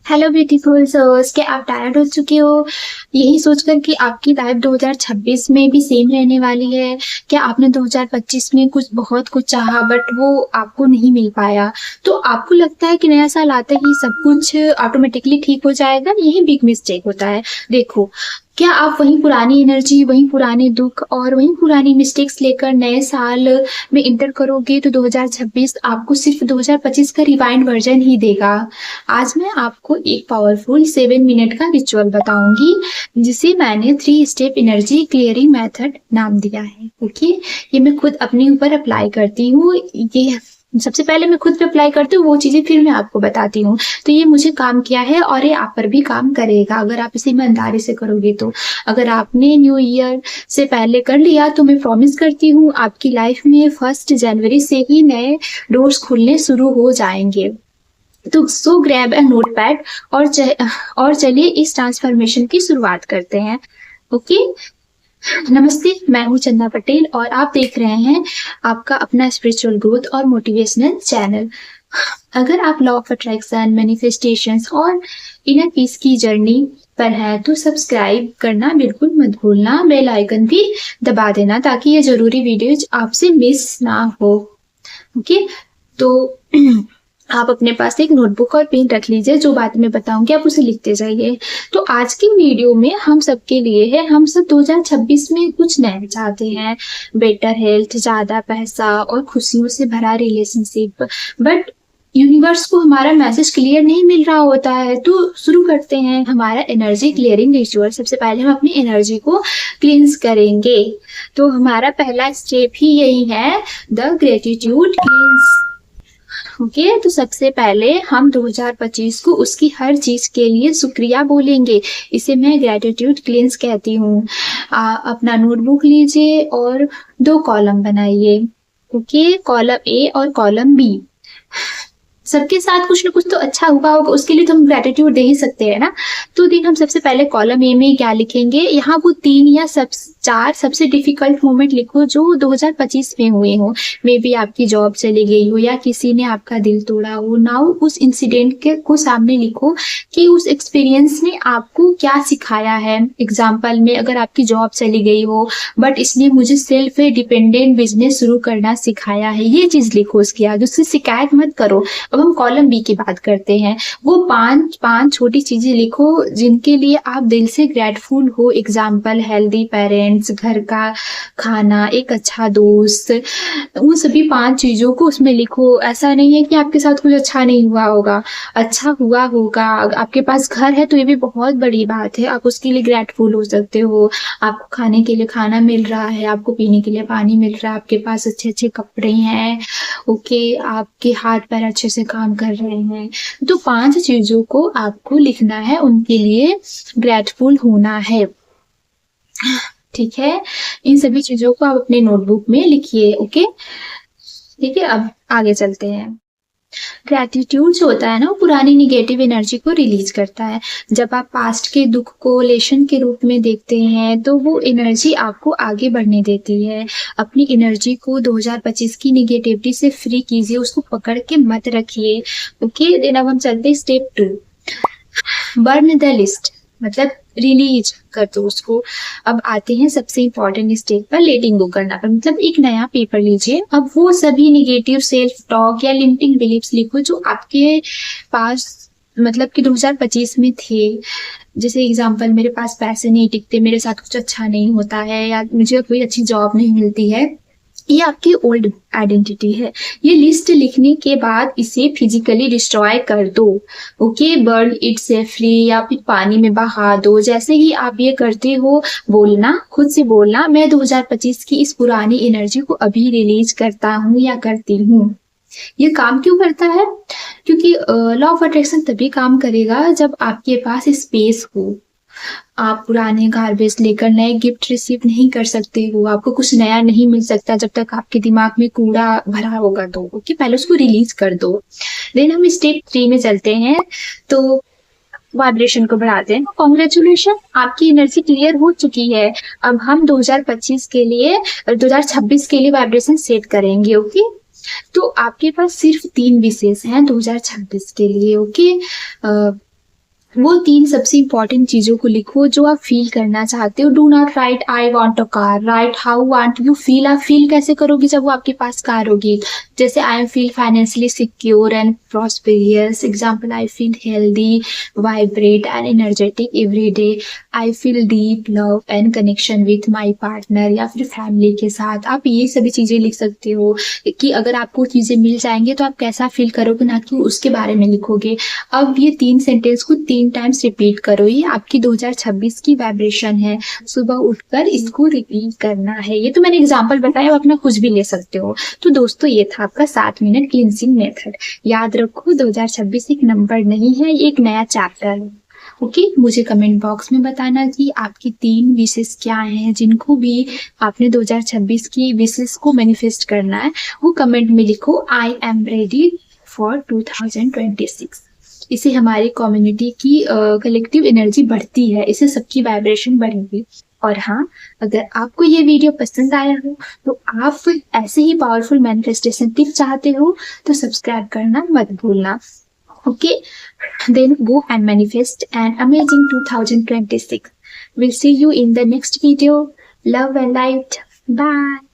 Hello beautiful souls, क्या आप tired हो चुके हो यही सोचकर कि आपकी लाइफ 2026 में भी सेम रहने वाली है? क्या आपने 2025 में बहुत कुछ चाहा बट वो आपको नहीं मिल पाया? तो आपको लगता है कि नया साल आते ही सब कुछ ऑटोमेटिकली ठीक हो जाएगा? यही बिग मिस्टेक होता है। देखो, क्या आप वही पुरानी एनर्जी, वही पुराने दुख और वही पुरानी मिस्टेक्स लेकर नए साल में इंटर करोगे तो 2026 आपको सिर्फ 2025 का रिवाइंड वर्जन ही देगा। आज मैं आपको एक पावरफुल 7 मिनट का रिचुअल बताऊंगी जिसे मैंने 3 स्टेप एनर्जी क्लियरिंग मेथड नाम दिया है। ओके, ये मैं खुद अपने ऊपर अप्लाई करती हूँ। ये सबसे पहले मैं खुद पे अप्लाई करती हूँ, वो चीजें फिर मैं आपको बताती हूँ। तो ये मुझे काम किया है और ये आप पर भी काम करेगा अगर आप इसे ईमानदारी से करोगे तो। अगर आपने न्यू ईयर से पहले कर लिया तो मैं प्रॉमिस करती हूँ आपकी लाइफ में 1 जनवरी से ही नए डोर्स खुलने शुरू हो जाएंगे। तो सो ग्रैब अ नोटपैड और चलिए इस ट्रांसफॉर्मेशन की शुरुआत करते हैं। ओके, नमस्ते, मैं हूँ चंदा पटेल और आप देख रहे हैं आपका अपना स्पिरिचुअल ग्रोथ और मोटिवेशनल चैनल। अगर आप लॉ ऑफ अट्रैक्शन, मैनिफेस्टेशंस और इनर पीस की जर्नी पर है तो सब्सक्राइब करना बिल्कुल मत भूलना। बेल आइकन भी दबा देना ताकि ये जरूरी वीडियोज आपसे मिस ना हो। ओके, तो आप अपने पास एक नोटबुक और पेन रख लीजिए। जो बात मैं बताऊंगी आप उसे लिखते जाइए। तो आज की वीडियो में हम सबके लिए है, हम सब 2026 में कुछ नया चाहते हैं। बेटर हेल्थ, ज्यादा पैसा और खुशियों से भरा रिलेशनशिप। बट यूनिवर्स को हमारा मैसेज क्लियर नहीं मिल रहा होता है। तो शुरू करते हैं हमारा एनर्जी क्लियरिंग रिचुअल। सबसे पहले हम अपनी एनर्जी को क्लींस करेंगे। तो हमारा पहला स्टेप ही यही है, द ग्रेटिट्यूड क्लींस। ओके, तो सबसे पहले हम 2025 को उसकी हर चीज के लिए शुक्रिया बोलेंगे। इसे मैं ग्रेटिट्यूड क्लींस कहती हूँ। अपना नोटबुक लीजिए और 2 कॉलम बनाइए। ओके, कॉलम ए और कॉलम बी। सबके साथ कुछ ना कुछ तो अच्छा हुआ होगा, उसके लिए तो हम ग्रेटिट्यूड दे ही सकते हैं ना। तो दिन हम सबसे पहले कॉलम ए में क्या लिखेंगे, यहाँ वो 3 या 4 सबसे डिफिकल्ट मोमेंट लिखो जो 2025 में हुए हो। मे बी आपकी जॉब चली गई हो या किसी ने आपका दिल तोड़ा हो। नाउ उस इंसिडेंट के को सामने लिखो कि उस एक्सपीरियंस ने आपको क्या सिखाया है। एग्जाम्पल में, अगर आपकी जॉब चली गई हो बट इसने मुझे सेल्फ डिपेंडेंट बिजनेस शुरू करना सिखाया है, ये चीज लिखो उसकी आगे। उससे शिकायत मत करो। अब हम कॉलम बी की बात करते हैं। वो पांच छोटी चीजें लिखो जिनके लिए आप दिल से ग्रेटफुल हो। एग्जाम्पल, हेल्दी पेरेंट्स, घर का खाना, एक अच्छा दोस्त। उन सभी 5 चीजों को उसमें लिखो। ऐसा नहीं है कि आपके साथ कुछ अच्छा नहीं हुआ होगा, अच्छा हुआ होगा। आपके पास घर है तो ये भी बहुत बड़ी बात है, आप उसके लिए ग्रेटफुल हो सकते हो। आपको खाने के लिए खाना मिल रहा है, आपको पीने के लिए पानी मिल रहा है, आपके पास अच्छे अच्छे कपड़े हैं। ओके, आपके हाथ पैर अच्छे से काम कर रहे हैं। तो 5 चीजों को आपको लिखना है, उनके लिए ग्रेटफुल होना है। ठीक है, इन सभी चीजों को आप अपने नोटबुक में लिखिए। ओके, ठीक है, अब आगे चलते हैं। ग्रैटिट्यूड जो होता है ना, वो पुरानी निगेटिव एनर्जी को रिलीज करता है। जब आप पास्ट के दुख को लेसन के रूप में देखते हैं तो वो एनर्जी आपको आगे बढ़ने देती है। अपनी एनर्जी को 2025 की निगेटिविटी से फ्री कीजिए, उसको पकड़ के मत रखिए। ओके, देन अब हम चलते हैं स्टेप 2, बर्न द लिस्ट, मतलब रिलीज कर दो उसको। अब आते हैं सबसे इंपॉर्टेंट स्टेप पर, लेटिंग गो करना पर। मतलब एक नया पेपर लीजिए। अब वो सभी निगेटिव सेल्फ टॉक या लिमिटिंग बिलीफ्स लिखो जो आपके पास मतलब कि 2025 में थे। जैसे एग्जांपल, मेरे पास पैसे नहीं टिकते, मेरे साथ कुछ अच्छा नहीं होता है, या मुझे कोई अच्छी जॉब नहीं मिलती है। ये आपकी ओल्ड आइडेंटिटी है। ये लिस्ट लिखने के बाद इसे फिजिकली डिस्ट्रॉय कर दो। ओके, बर्न इट सेफली या फिर पानी में बहा दो। जैसे ही आप ये करते हो, बोलना, खुद से बोलना, मैं 2025 की इस पुरानी एनर्जी को अभी रिलीज करता हूँ या करती हूँ। ये काम क्यों करता है? क्योंकि लॉ ऑफ अट्रैक्शन तभी काम करेगा जब आपके पास स्पेस हो। आप पुराने गार्बेज लेकर नए गिफ्ट रिसीव नहीं कर सकते हो। आपको कुछ नया नहीं मिल सकता जब तक आपके दिमाग में कूड़ा भरा होगा। तो ओके, पहले उसको रिलीज कर दो। देन हम स्टेप 3 में चलते हैं। तो वाइब्रेशन को बढ़ाते हैं। कॉन्ग्रेचुलेशन, आपकी एनर्जी क्लियर हो चुकी है। अब हम 2025 के लिए 2026 के लिए वाइब्रेशन सेट करेंगे। ओके, तो आपके पास सिर्फ 3 विशेष हैं 2026 के लिए। ओके, वो 3 सबसे इम्पोर्टेंट चीज़ों को लिखो जो आप फ़ील करना चाहते हो। Do not right I want a car, right how want you feel. आप फ़ील कैसे करोगे जब वो आपके पास कार होगी? जैसे I feel financially secure and prosperous. Example I feel healthy, vibrate and energetic every day. I feel deep love and connection with my partner, या फिर फैमिली के साथ। आप ये सभी चीज़ें लिख सकते हो कि अगर आपको चीज़ें मिल जाएँगी तो आप कैसा फ़ील करोगे, ना कि उसके बारे में लिखोगे। अब ये 3 सेंटेंस को 3 टाइम्स रिपीट करो। ये आपकी 2026 की वाइब्रेशन है। सुबह उठकर इसको रिपीट करना है। ये तो मैंने एग्जांपल बताया, आप अपना कुछ भी ले सकते हो। तो दोस्तों ये था आपका 7 मिनट क्लींजिंग मेथड। याद रखो 2026 एक नंबर नहीं है, ये एक नया चैप्टर है। ओके, मुझे कमेंट बॉक्स में बताना कि आपकी 3 विशेस क्या हैं, जिनको भी आपने 2026 की विशेस को मैनिफेस्ट करना है, वो कमेंट में लिखो आई एम रेडी फॉर 2026। इससे हमारी कम्युनिटी की कलेक्टिव एनर्जी बढ़ती है, इससे सबकी वाइब्रेशन बढ़ेगी। और हाँ, अगर आपको ये वीडियो पसंद आया हो तो आप ऐसे ही पावरफुल मैनिफेस्टेशन टिप चाहते हो तो सब्सक्राइब करना मत भूलना। Okay, then go and manifest an amazing 2026. We'll see you in the next video. Love and light. Bye.